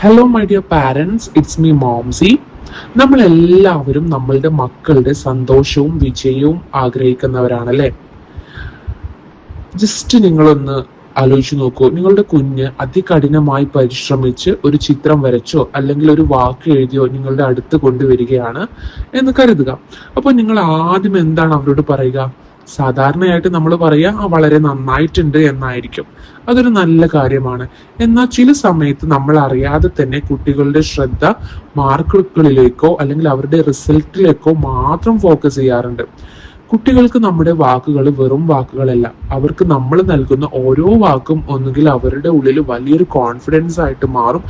Hello my dear parents, it's me Momsy. നമ്മളെല്ലാവരും നമ്മളുടെ മക്കളുടെ സന്തോഷവും വിജയവും ആഗ്രഹിക്കുന്നവരാണല്ലേ. ജസ്റ്റ് നിങ്ങളൊന്ന് ആലോചിച്ച് നോക്കൂ. നിങ്ങളുടെ കുഞ്ഞ് അതികഠിനമായി പരിശ്രമിച്ച് ഒരു ചിത്രം വരച്ചോ അല്ലെങ്കിൽ ഒരു വാക്ക് എഴുതിയോ നിങ്ങളുടെ അടുത്ത് കൊണ്ടുവരികയാണ് എന്ന് കരുതുക. അപ്പോൾ നിങ്ങൾ ആദ്യം എന്താണ് അവരോട് പറയുക? സാധാരണയായിട്ട് നമ്മൾ പറയുക വളരെ നന്നായിട്ടുണ്ട് എന്നായിരിക്കും. അതൊരു നല്ല കാര്യമാണ്. എന്നാൽ ചില സമയത്ത് നമ്മൾ അറിയാതെ തന്നെ കുട്ടികളുടെ ശ്രദ്ധ മാർക്കുകളിലേക്കോ അല്ലെങ്കിൽ അവരുടെ റിസൾട്ടിലേക്കോ മാത്രം ഫോക്കസ് ചെയ്യാറുണ്ട്. കുട്ടികൾക്ക് നമ്മുടെ വാക്കുകൾ വെറും വാക്കുകളല്ല. അവർക്ക് നമ്മൾ നൽകുന്ന ഓരോ വാക്കും ഒന്നുകിൽ അവരുടെ ഉള്ളിൽ വലിയൊരു കോൺഫിഡൻസ് ആയിട്ട് മാറും,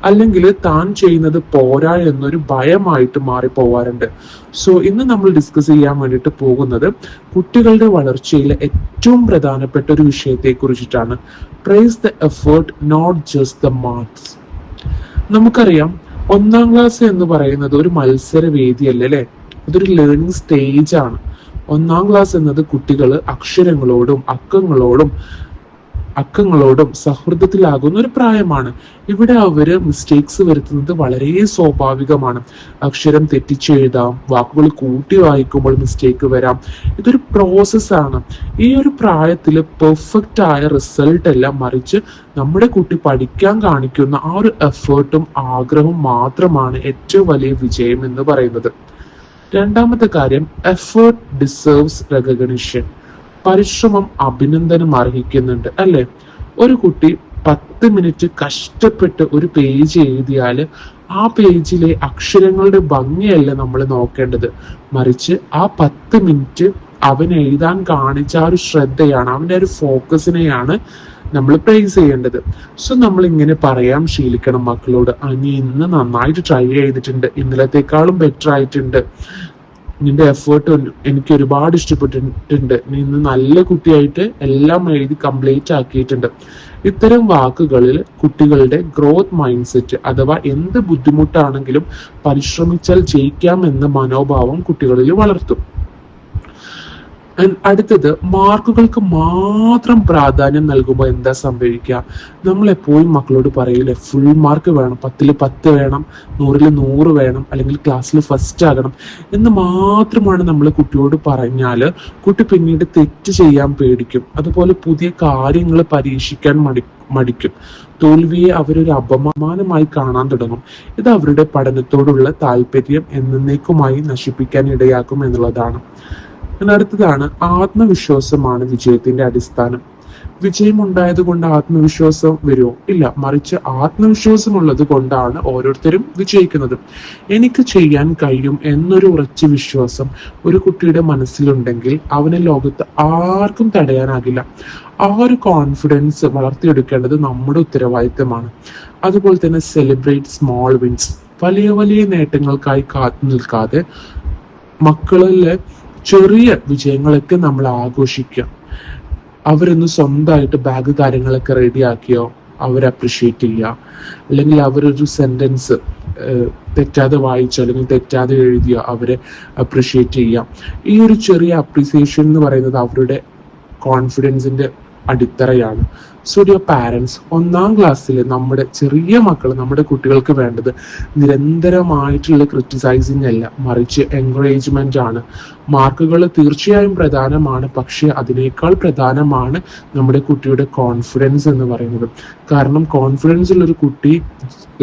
അല്ലെങ്കിൽ താൻ ചെയ്യുന്നത് പോരാ എന്നൊരു ഭയമായിട്ട് മാറിപ്പോവാറുണ്ട്. സോ ഇന്ന് നമ്മൾ ഡിസ്കസ് ചെയ്യാൻ വേണ്ടിയിട്ട് പോകുന്നത് കുട്ടികളുടെ വളർച്ചയിലെ ഏറ്റവും പ്രധാനപ്പെട്ട ഒരു വിഷയത്തെ കുറിച്ചിട്ടാണ്. Prize the effort, not just the marks. നമുക്കറിയാം, 1ാം ക്ലാസ് എന്ന് പറയുന്നത് ഒരു മത്സര വേദിയല്ലേ അല്ലേ? അതൊരു ലേണിംഗ് സ്റ്റേജ് ആണ്. 1ാം ക്ലാസ് എന്നത് കുട്ടികൾ അക്ഷരങ്ങളോടും അക്കങ്ങളോടും സൗഹൃദത്തിലാകുന്ന ഒരു പ്രായമാണ്. ഇവിടെ അവര് മിസ്റ്റേക്സ് വരുത്തുന്നത് വളരെ സ്വാഭാവികമാണ്. അക്ഷരം തെറ്റിച്ചെഴുതാം, വാക്കുകൾ കൂട്ടി വായിക്കുമ്പോൾ മിസ്റ്റേക്ക് വരാം. ഇതൊരു പ്രോസസ്സാണ്. ഈ ഒരു പ്രായത്തിൽ പെർഫെക്റ്റ് ആയ റിസൾട്ട് അല്ല, മറിച്ച് നമ്മുടെ കുട്ടി പഠിക്കാൻ കാണിക്കുന്ന ആ ഒരു എഫേർട്ടും ആഗ്രഹവും മാത്രമാണ് ഏറ്റവും വലിയ വിജയം എന്ന് പറയുന്നത്. 2ാമത്തെ കാര്യം, എഫേർട്ട് ഡിസേർവ്സ് റെക്കഗ്നിഷൻ. പരിശ്രമം അഭിനന്ദനം അർഹിക്കുന്നുണ്ട് അല്ലെ? ഒരു കുട്ടി 10 മിനിറ്റ് കഷ്ടപ്പെട്ട് ഒരു പേജ് എഴുതിയാൽ ആ പേജിലെ അക്ഷരങ്ങളുടെ ഭംഗിയല്ല നമ്മൾ നോക്കേണ്ടത്, മറിച്ച് ആ 10 മിനിറ്റ് അവൻ എഴുതാൻ കാണിച്ച ആ ഒരു ശ്രദ്ധയാണ്, അവൻ്റെ ഒരു ഫോക്കസിനെയാണ് നമ്മൾ പ്രൈസ് ചെയ്യേണ്ടത്. സോ നമ്മൾ ഇങ്ങനെ പറയാൻ ശീലിക്കണം മക്കളോട്. നീ ഇന്ന് നന്നായിട്ട് ട്രൈ ചെയ്തിട്ടുണ്ട്, ഇന്നലത്തെക്കാളും ബെറ്റർ ആയിട്ടുണ്ട്, നിന്റെ എഫേർട്ട് എനിക്ക് ഒരുപാട് ഇഷ്ടപ്പെട്ടിട്ടുണ്ട്, നീ ഇന്ന് നല്ല കുട്ടിയായിട്ട് എല്ലാം എഴുതി കംപ്ലീറ്റ് ആക്കിയിട്ടുണ്ട്. ഇത്തരം വാക്കുകളിൽ കുട്ടികളുടെ ഗ്രോത്ത് മൈൻഡ് സെറ്റ്, അഥവാ എന്ത് ബുദ്ധിമുട്ടാണെങ്കിലും പരിശ്രമിച്ചാൽ ജയിക്കാം എന്ന മനോഭാവം കുട്ടികളിൽ വളർത്തും. അടുത്തത്, മാർക്കുകൾക്ക് മാത്രം പ്രാധാന്യം നൽകുമ്പോൾ എന്താ സംഭവിക്കുക? നമ്മൾ എപ്പോഴും മക്കളോട് പറയില്ലേ, ഫുൾ മാർക്ക് വേണം, 10ൽ 10 വേണം, 100ൽ 100 വേണം, അല്ലെങ്കിൽ ക്ലാസ്സിൽ ഫസ്റ്റ് ആകണം എന്ന് മാത്രമാണ് നമ്മൾ കുട്ടിയോട് പറഞ്ഞാൽ കുട്ടി പിന്നീട് തെറ്റ് ചെയ്യാൻ പേടിക്കും. അതുപോലെ പുതിയ കാര്യങ്ങൾ പരീക്ഷിക്കാൻ മടിക്കും. തോൽവിയെ അവരൊരു അപമാനമായി കാണാൻ തുടങ്ങും. ഇത് അവരുടെ പഠനത്തോടുള്ള താല്പര്യം എന്നേക്കുമായി നശിപ്പിക്കാൻ ഇടയാക്കും എന്നുള്ളതാണ്. അടുത്തതാണ്, ആത്മവിശ്വാസമാണ് വിജയത്തിന്റെ അടിസ്ഥാനം. വിജയം ഉണ്ടായത് കൊണ്ട് ആത്മവിശ്വാസം വരുമോ? ഇല്ല, മറിച്ച് ആത്മവിശ്വാസം ഉള്ളത് കൊണ്ടാണ് ഓരോരുത്തരും വിജയിക്കുന്നത്. എനിക്ക് ചെയ്യാൻ കഴിയും എന്നൊരു ഉറച്ച വിശ്വാസം ഒരു കുട്ടിയുടെ മനസ്സിലുണ്ടെങ്കിൽ അവനെ ലോകത്ത് ആർക്കും തടയാനാകില്ല. ആ ഒരു കോൺഫിഡൻസ് വളർത്തിയെടുക്കേണ്ടത് നമ്മുടെ ഉത്തരവാദിത്തമാണ്. അതുപോലെ തന്നെ സെലിബ്രേറ്റ് സ്മോൾ വിൻസ്. വലിയ വലിയ നേട്ടങ്ങൾക്കായി കാത്തു നിൽക്കാതെ മക്കളിലെ ചെറിയ വിജയങ്ങളൊക്കെ നമ്മൾ ആഘോഷിക്കുക. അവരൊന്ന് സ്വന്തമായിട്ട് ബാഗ് കാര്യങ്ങളൊക്കെ റെഡിയാക്കിയോ അവരെ അപ്രിഷ്യേറ്റ് ചെയ്യുക. അല്ലെങ്കിൽ അവരൊരു സെന്റൻസ് തെറ്റാതെ വായിച്ചോ അല്ലെങ്കിൽ തെറ്റാതെ എഴുതിയോ അവരെ അപ്രിഷ്യേറ്റ് ചെയ്യുക. ഈ ഒരു ചെറിയ അപ്രിസിയേഷൻ എന്ന് പറയുന്നത് അവരുടെ കോൺഫിഡൻസിന്റെ അടിത്തറയാണ്. സോ ഡിയർ പാരൻസ്, 1ാം ക്ലാസ്സിൽ നമ്മുടെ ചെറിയ മക്കൾ, നമ്മുടെ കുട്ടികൾക്ക് വേണ്ടത് നിരന്തരമായിട്ടുള്ള ക്രിറ്റിസൈസിങ് അല്ല, മറിച്ച് എൻകറേജ്മെന്റ് ആണ്. മാർക്കുകൾ തീർച്ചയായും പ്രധാനമാണ്, പക്ഷെ അതിനേക്കാൾ പ്രധാനമാണ് നമ്മുടെ കുട്ടിയുടെ കോൺഫിഡൻസ് എന്ന് പറയുന്നത്. കാരണം കോൺഫിഡൻസ് ഉള്ളൊരു കുട്ടി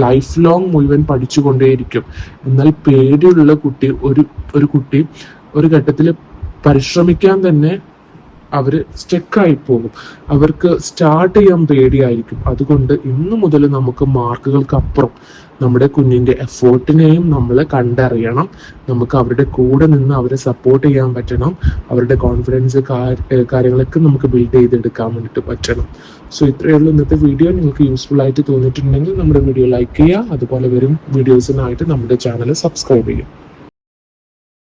ലൈഫ് ലോങ് മുഴുവൻ പഠിച്ചുകൊണ്ടേയിരിക്കും. എന്നാൽ പേടിയുള്ള കുട്ടി ഒരു കുട്ടി ഒരു ഘട്ടത്തിൽ പരിശ്രമിക്കാൻ തന്നെ അവര് സ്റ്റക്കായി പോകും. അവർക്ക് സ്റ്റാർട്ട് ചെയ്യാൻ പേടിയായിരിക്കും. അതുകൊണ്ട് ഇന്നു മുതൽ നമുക്ക് മാർക്കുകൾക്ക് അപ്പുറം നമ്മുടെ കുഞ്ഞിന്റെ എഫേർട്ടിനെയും നമ്മൾ കണ്ടറിയണം. നമുക്ക് അവരുടെ കൂടെ നിന്ന് അവരെ സപ്പോർട്ട് ചെയ്യാൻ പറ്റണം. അവരുടെ കോൺഫിഡൻസ് കാര്യങ്ങളൊക്കെ നമുക്ക് ബിൽഡ് ചെയ്തെടുക്കാൻ വേണ്ടിയിട്ട് പറ്റണം. സോ ഇത്രയേ ഉള്ളൂ ഇന്നത്തെ വീഡിയോ. നിങ്ങൾക്ക് യൂസ്ഫുൾ ആയിട്ട് തോന്നിയിട്ടുണ്ടെങ്കിൽ നമ്മുടെ വീഡിയോ ലൈക്ക് ചെയ്യുക. അതുപോലെ വരും വീഡിയോസിനായിട്ട് നമ്മുടെ ചാനൽ സബ്സ്ക്രൈബ് ചെയ്യുക.